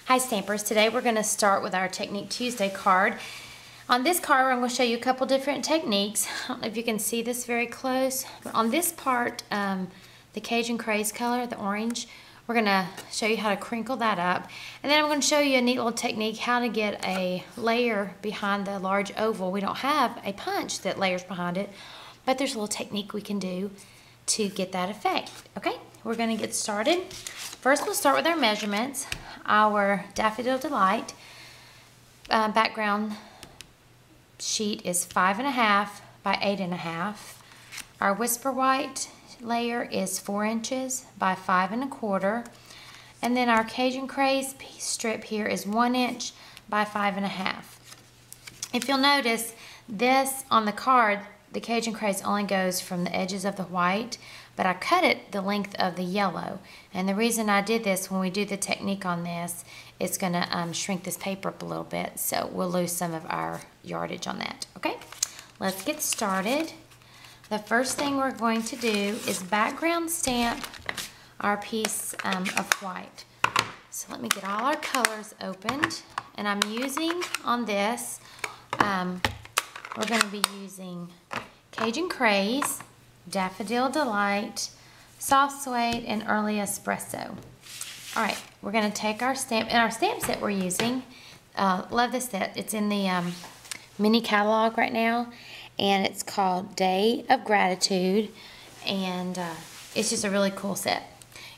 Hi Stampers, today we're going to start with our Technique Tuesday card. On this card I'm going to show you a couple different techniques. I don't know if you can see this very close, but on this part, the Cajun Craze color, the orange, we're going to show you how to crinkle that up. And then I'm going to show you a neat little technique how to get a layer behind the large oval. We don't have a punch that layers behind it, but there's a little technique we can do to get that effect. Okay, we're going to get started. First we'll start with our measurements. Our Daffodil Delight background sheet is 5.5 by 8.5. Our Whisper White layer is 4 inches by 5.25. And then our Cajun Craze piece strip here is 1 inch by 5.5. If you'll notice, this on the card, the Cajun Craze only goes from the edges of the white, but I cut it the length of the yellow. And the reason I did this, when we do the technique on this, it's going to shrink this paper up a little bit, so we'll lose some of our yardage on that. Okay, let's get started. The first thing we're going to do is background stamp our piece of white. So let me get all our colors opened, and I'm using on this, we're going to be using Cajun Craze, Daffodil Delight, Soft Suede, and Early Espresso. Alright, we're going to take our stamp, and our stamp set we're using, love this set, it's in the mini catalog right now, and it's called Day of Gratitude, and it's just a really cool set.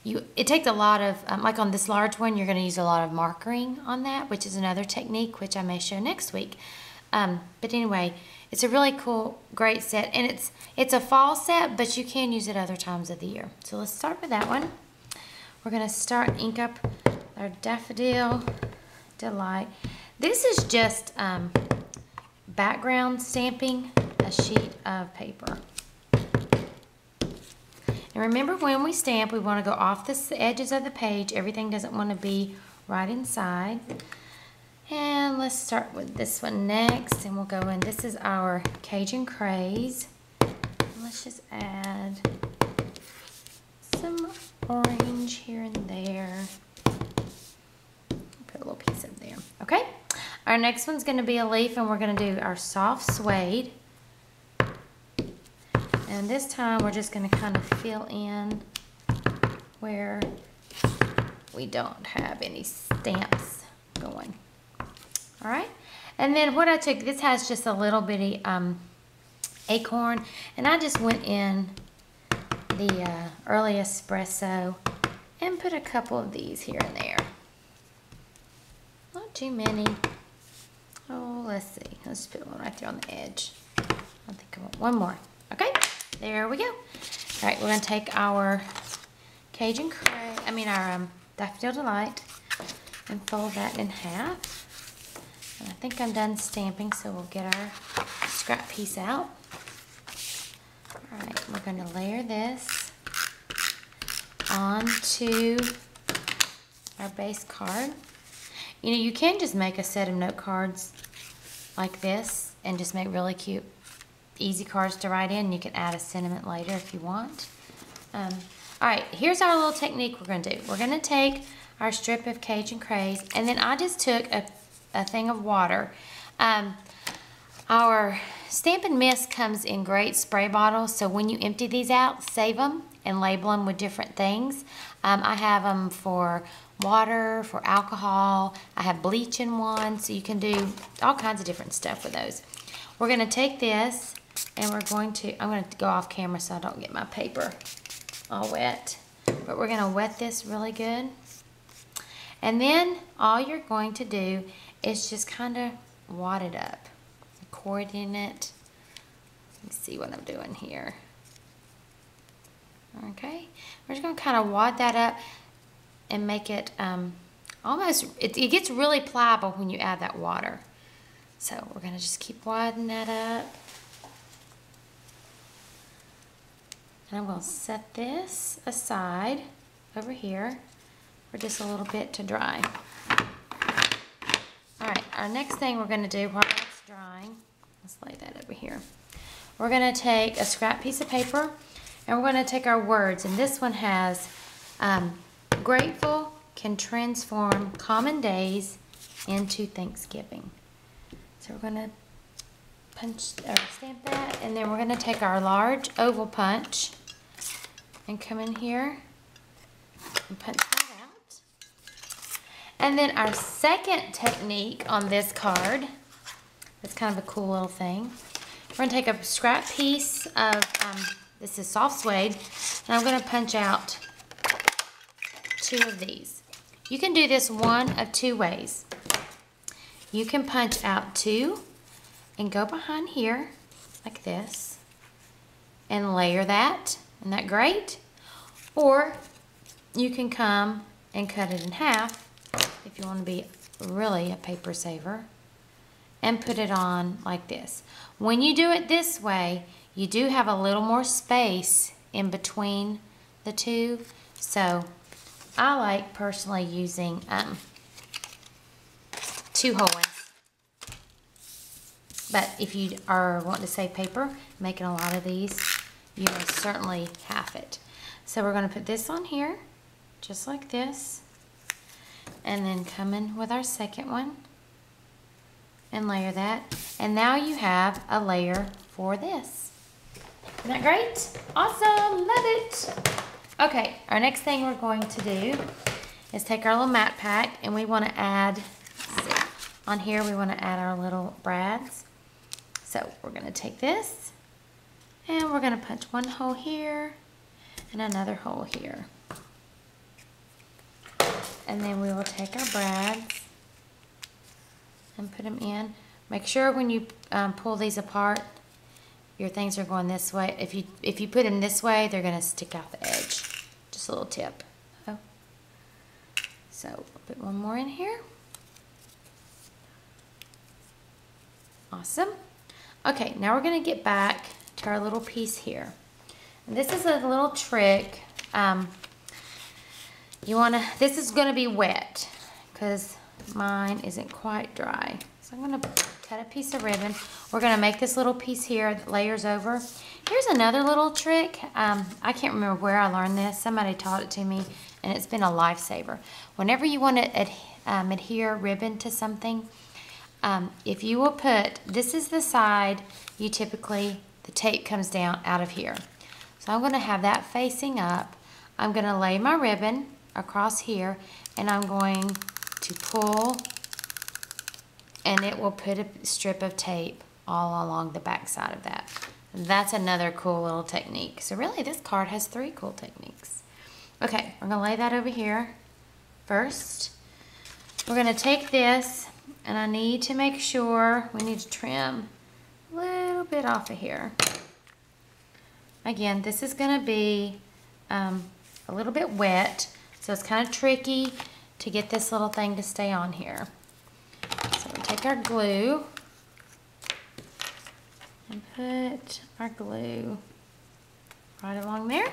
It takes a lot of, like on this large one, you're going to use a lot of markering on that, which is another technique, which I may show next week. But anyway, it's a really cool, great set, and it's a fall set, but you can use it other times of the year. So let's start with that one. We're going to start ink up our Daffodil Delight. This is just background stamping a sheet of paper. And remember, when we stamp, we want to go off the edges of the page. Everything doesn't want to be right inside. And let's start with this one next, and we'll go in. This is our Cajun Craze. Let's just add some orange here and there. Put a little piece up there. Okay, our next one's going to be a leaf, and we're going to do our Soft Suede. And this time we're just going to kind of fill in where we don't have any stamps going. Alright, and then what I took, this has just a little bitty acorn, and I just went in the Early Espresso and put a couple of these here and there. Not too many. Oh, let's see. Let's put one right there on the edge. I think I want one more. Okay, there we go. Alright, we're going to take our Cajun Craze, our Daffodil Delight, and fold that in half. I think I'm done stamping, so we'll get our scrap piece out. Alright, we're going to layer this onto our base card. You know, you can just make a set of note cards like this and just make really cute, easy cards to write in. You can add a sentiment later if you want. Alright, here's our little technique we're going to do. We're going to take our strip of Cajun Craze, and then I just took a thing of water. Our Stampin' Mist comes in great spray bottles, so when you empty these out, save them and label them with different things. I have them for water, for alcohol. I have bleach in one, so you can do all kinds of different stuff with those. We're going to take this, and I'm going to go off camera so I don't get my paper all wet, but we're going to wet this really good. And then all you're going to do is just kind of wad it up, coordinate it. Let me see what I'm doing here. Okay, we're just going to kind of wad that up and make it almost, it gets really pliable when you add that water. So we're going to just keep wadding that up. And I'm going to set this aside over here for just a little bit to dry. Alright, our next thing we're going to do while it's drying, let's lay that over here. We're going to take a scrap piece of paper, and we're going to take our words, and this one has grateful, can transform common days into Thanksgiving. So we're going to punch or stamp that, and then we're going to take our large oval punch and come in here and punch that out. And then our second technique on this card, it's kind of a cool little thing. We're going to take a scrap piece of, this is soft suede, and I'm going to punch out 2 of these. You can do this one of 2 ways. You can punch out 2 and go behind here like this and layer that. Isn't that great? Or you can come and cut it in half if you want to be really a paper saver and put it on like this. When you do it this way, you do have a little more space in between the 2. So I like personally using 2 whole ones. But if you are wanting to save paper, making a lot of these, you may certainly half it. So we're going to put this on here, just like this, and then come in with our second one and layer that. And now you have a layer for this. Isn't that great? Awesome, love it. Okay, our next thing we're going to do is take our little mat pack, and we want to add, on here we want to add our little brads. So we're going to take this, and we're going to punch one hole here and another hole here. And then we will take our brads and put them in. Make sure when you pull these apart, your things are going this way. If you put them this way, they're going to stick out the edge. Just a little tip. Oh. So we'll put one more in here. Awesome. Okay, now we're going to get back to our little piece here. And this is a little trick. This is going to be wet because mine isn't quite dry. So I'm going to cut a piece of ribbon. We're going to make this little piece here that layers over. Here's another little trick. I can't remember where I learned this. Somebody taught it to me, and it's been a lifesaver. Whenever you want to adhere ribbon to something, if you will put, this is the side you typically, the tape comes down out of here. So I'm going to have that facing up. I'm going to lay my ribbon across here, and I'm going to pull, and it will put a strip of tape all along the back side of that. That's another cool little technique. So really this card has 3 cool techniques. Okay, we're going to lay that over here first. We're going to take this, and I need to make sure we need to trim a little bit off of here. Again, this is going to be a little bit wet, so it's kind of tricky to get this little thing to stay on here. So we take our glue and put our glue right along there.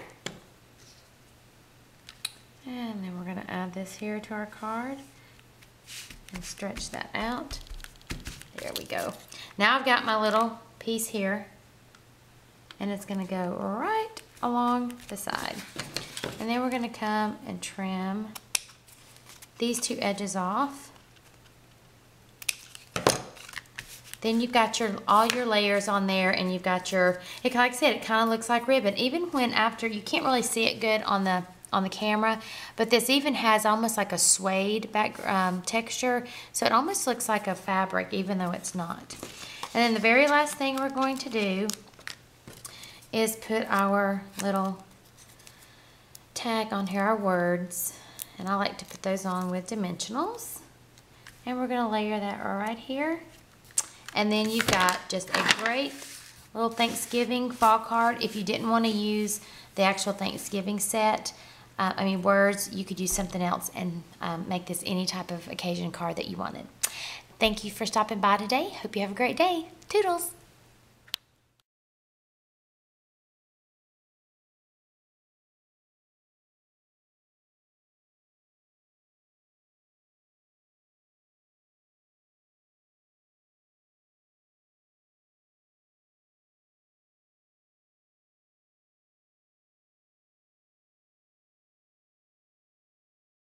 And then we're going to add this here to our card and stretch that out. There we go. Now I've got my little piece here, and it's going to go right along the side. And then we're going to come and trim these 2 edges off. Then you've got all your layers on there, and you've got your, like I said, it kind of looks like ribbon. Even when after, you can't really see it good on the camera, but this even has almost like a suede back texture, so it almost looks like a fabric even though it's not. And then the very last thing we're going to do is put our little tag on here, our words, and I like to put those on with dimensionals, and we're going to layer that right here. And then you've got just a great little Thanksgiving fall card. If you didn't want to use the actual Thanksgiving set, words, you could use something else and make this any type of occasion card that you wanted. Thank you for stopping by today. Hope you have a great day. Toodles!